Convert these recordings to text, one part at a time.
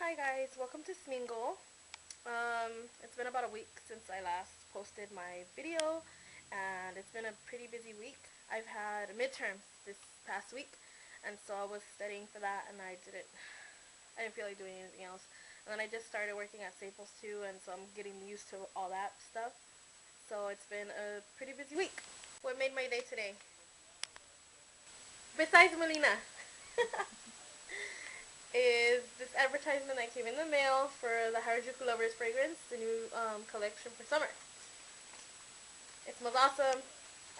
Hi guys, welcome to Smingle. It's been about a week since I last posted my video, and it's been a pretty busy week. I've had midterms this past week, and so I was studying for that, and I didn't feel like doing anything else. And then I just started working at Staples too, and so I'm getting used to all that stuff. So it's been a pretty busy week. What made my day today? Besides Melina. Is this advertisement that came in the mail for the Harajuku Lovers fragrance, the new collection for summer. It smells awesome,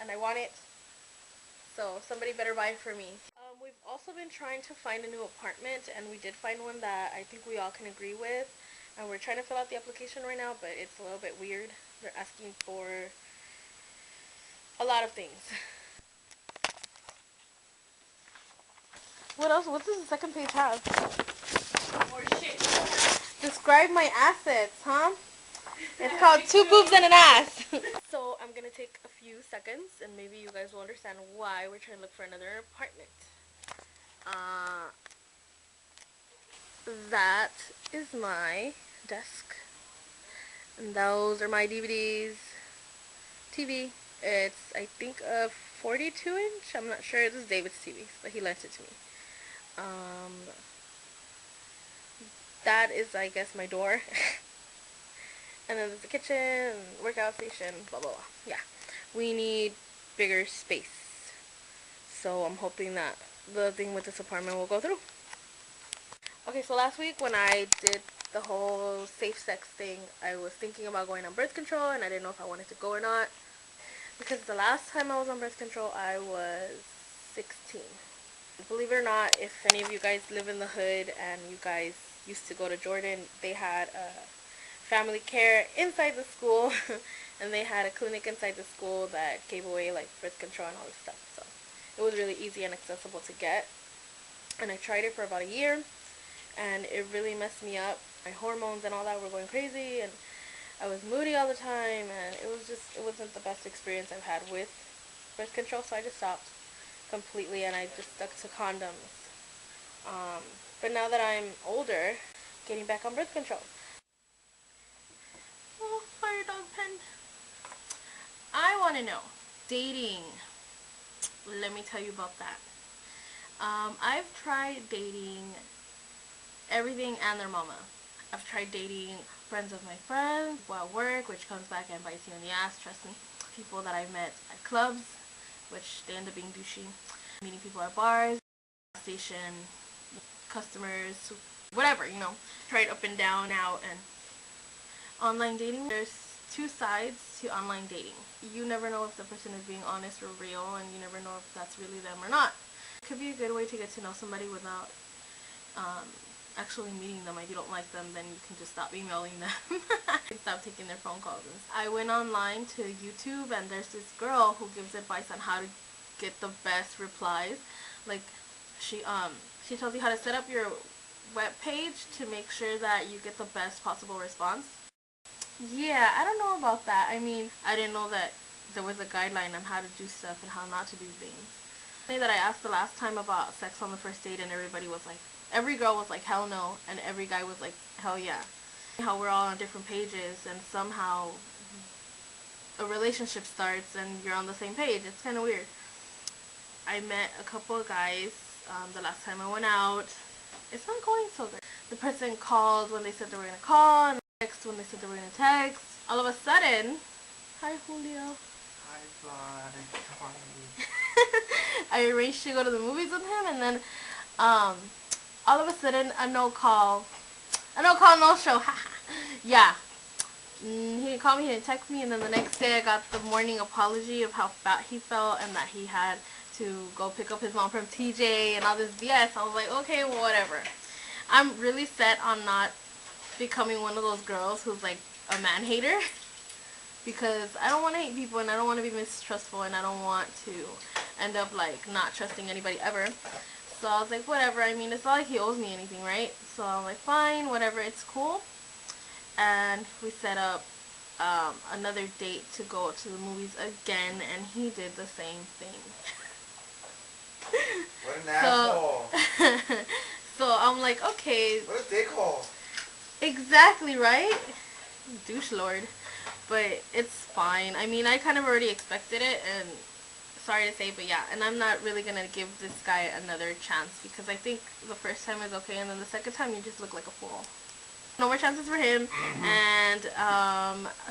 and I want it, so somebody better buy it for me. We've also been trying to find a new apartment, and we did find one that I think we all can agree with, and we're trying to fill out the application right now, but it's a little bit weird. They're asking for a lot of things. What else? What does the second page have? More shit. Describe my assets, huh? It's called Two Boobs and an Ass. So I'm going to take a few seconds and maybe you guys will understand why we're trying to look for another apartment. That is my desk. And those are my DVDs. TV. It's, I think, a 42-inch. I'm not sure. This is David's TV, but he lent it to me. That is, I guess, my door. And then there's the kitchen, workout station, blah, blah, blah. Yeah. We need bigger space. So I'm hoping that the thing with this apartment will go through. Okay, so last week when I did the whole safe sex thing, I was thinking about going on birth control, and I didn't know if I wanted to go or not. Because the last time I was on birth control, I was 16. Believe it or not, if any of you guys live in the hood and you guys used to go to Jordan, they had family care inside the school and they had a clinic inside the school that gave away like birth control and all this stuff, so it was really easy and accessible to get. And I tried it for about a year and it really messed me up. My hormones and all that were going crazy and I was moody all the time, and it wasn't the best experience I've had with birth control, so I just stopped completely and I just stuck to condoms. But now that I'm older, getting back on birth control. Oh, fire dog pen. I want to know, dating. Let me tell you about that. I've tried dating everything and their mama. I've tried dating friends of my friends, people at work, which comes back and bites you in the ass, trust me. People that I've met at clubs, which they end up being douchey. Meeting people at bars, station, customers, whatever, you know. Tried up and down, out, and online dating. There's two sides to online dating. You never know if the person is being honest or real, and you never know if that's really them or not. It could be a good way to get to know somebody without actually meeting them. If you don't like them, then you can just stop emailing them. Stop taking their phone calls. I went online to YouTube, and there's this girl who gives advice on how to get the best replies. Like, she tells you how to set up your web page to make sure that you get the best possible response. Yeah, I don't know about that. I mean, I didn't know that there was a guideline on how to do stuff and how not to do things. That I asked the last time about sex on the first date, and everybody was like, every girl was like, hell no, and every guy was like, hell yeah. How we're all on different pages, and somehow a relationship starts and you're on the same page. It's kind of weird. I met a couple of guys the last time I went out. It's not going so good. The person called when they said they were going to call, and text when they said they were going to text. All of a sudden, hi Julio. Hi Fly, how are you? I arranged to go to the movies with him, and then all of a sudden a no call, no show. Yeah. He didn't call me, he didn't text me, and then the next day I got the morning apology of how fat he felt and that he had to go pick up his mom from TJ and all this BS. I was like, okay, well, whatever. I'm really set on not becoming one of those girls who's like a man hater, because I don't want to hate people, and I don't want to be mistrustful, and I don't want to end up like not trusting anybody ever. So I was like, whatever. I mean, it's not like he owes me anything, right? So I'm like, fine, whatever, it's cool. And we set up another date to go to the movies again, and he did the same thing. What an asshole. So I'm like, okay. What a dickhole. Exactly, right? Douche lord. But it's fine. I mean, I kind of already expected it, and sorry to say, but yeah. And I'm not really gonna give this guy another chance because I think the first time is okay, and then the second time you just look like a fool. No more chances for him. And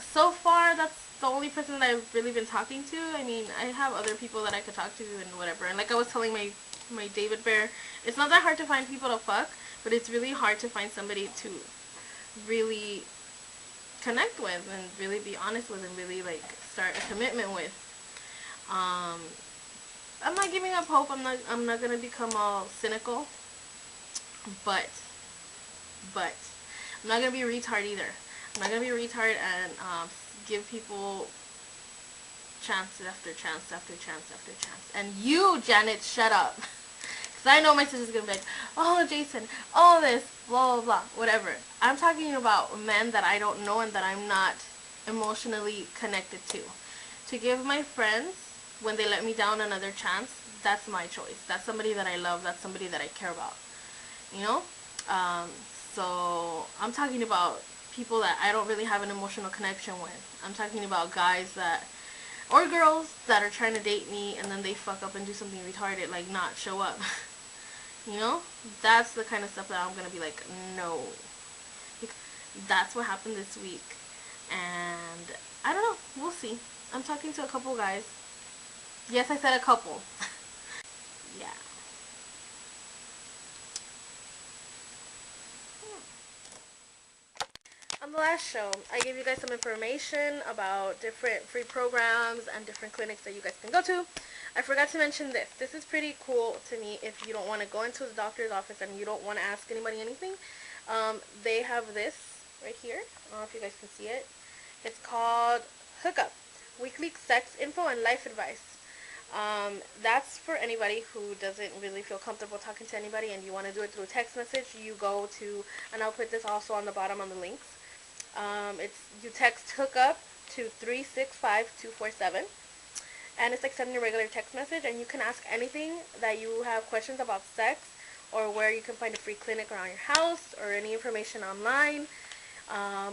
so far that's the only person that I've really been talking to. I mean, I have other people that I could talk to and whatever. And like I was telling my David Bear, it's not that hard to find people to fuck, but it's really hard to find somebody to really connect with and really be honest with and really like start a commitment with. I'm not giving up hope. I'm not gonna become all cynical, but I'm not gonna be a retard either. I'm not gonna be a retard and give people chance after chance after chance after chance. And you, Janet, shut up. Because I know my sister's gonna be like, oh, Jason, all this, blah, blah, blah, whatever. I'm talking about men that I don't know and that I'm not emotionally connected to. To give my friends, when they let me down, another chance, that's my choice. That's somebody that I love. That's somebody that I care about. You know? So I'm talking about people that I don't really have an emotional connection with. I'm talking about guys that, or girls that are trying to date me and then they fuck up and do something retarded, like not show up. You know? That's the kind of stuff that I'm going to be like, no. That's what happened this week. And I don't know. We'll see. I'm talking to a couple guys. Yes, I said a couple. Yeah. On the last show, I gave you guys some information about different free programs and different clinics that you guys can go to. I forgot to mention this. This is pretty cool to me if you don't want to go into the doctor's office and you don't want to ask anybody anything. They have this right here. I don't know if you guys can see it. It's called Hookup, Weekly Sex Info and Life Advice. That's for anybody who doesn't really feel comfortable talking to anybody and you want to do it through text message. You go to, and I'll put this also on the bottom on the links. You text hookup to 365247, and it's like sending a regular text message, and you can ask anything that you have questions about sex, or where you can find a free clinic around your house, or any information online,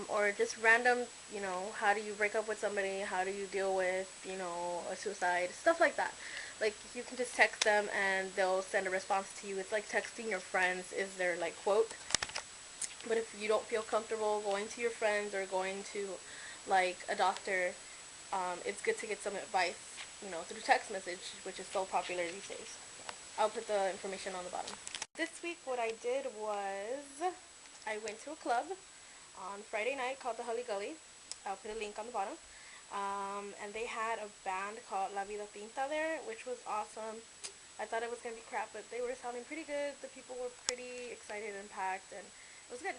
or just random, you know, how do you break up with somebody, how do you deal with, you know, a suicide, stuff like that. Like, you can just text them and they'll send a response to you. It's like texting your friends is their, like, quote. But if you don't feel comfortable going to your friends or going to, like, a doctor, it's good to get some advice, you know, through text message, which is so popular these days. So I'll put the information on the bottom. This week, what I did was I went to a club on Friday night called the Hully Gully. I'll put a link on the bottom. And they had a band called La Vida Pinta there, which was awesome. I thought it was going to be crap, but they were sounding pretty good. The people were pretty excited and packed, and it was good.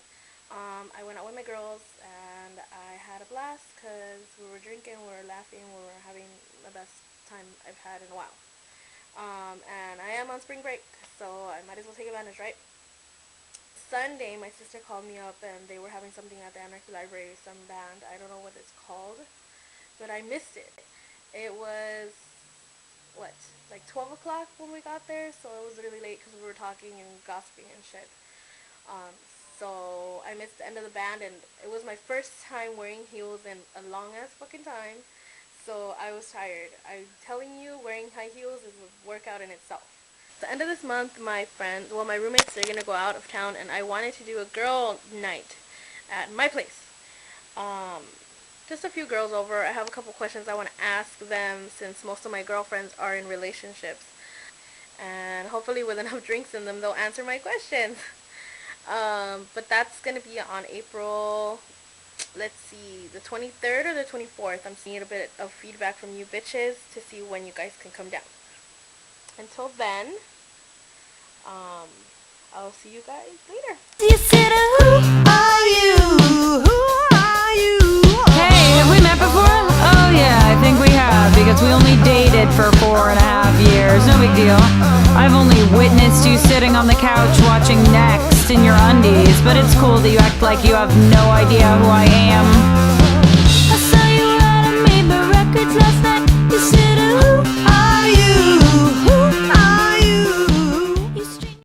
I went out with my girls, and I had a blast because we were drinking, we were laughing, we were having the best time I've had in a while. And I am on spring break, so I might as well take advantage, right? Sunday, my sister called me up, and they were having something at the Anarchy Library, some band. I don't know what it's called, but I missed it. It was, what, like 12 o'clock when we got there, so it was really late because we were talking and gossiping and shit. So I missed the end of the band, and it was my first time wearing heels in a long-ass fucking time, so I was tired. I'm telling you, wearing high heels is a workout in itself. At the end of this month, my roommates, they're going to go out of town, and I wanted to do a girl night at my place. Just a few girls over. I have a couple questions I want to ask them since most of my girlfriends are in relationships. And hopefully with enough drinks in them, they'll answer my questions. But that's going to be on April, let's see, the 23rd or the 24th. I'm seeing a bit of feedback from you bitches to see when you guys can come down. Until then, I'll see you guys later. You said, who are you? Who are you? Hey, have we met before? Oh yeah, I think we have, because we only dated for 4.5 years. No big deal. I've only witnessed you sitting on the couch watching Next in your undies, but it's cool that you act like you have no idea who I am. I saw you out and made the records last night.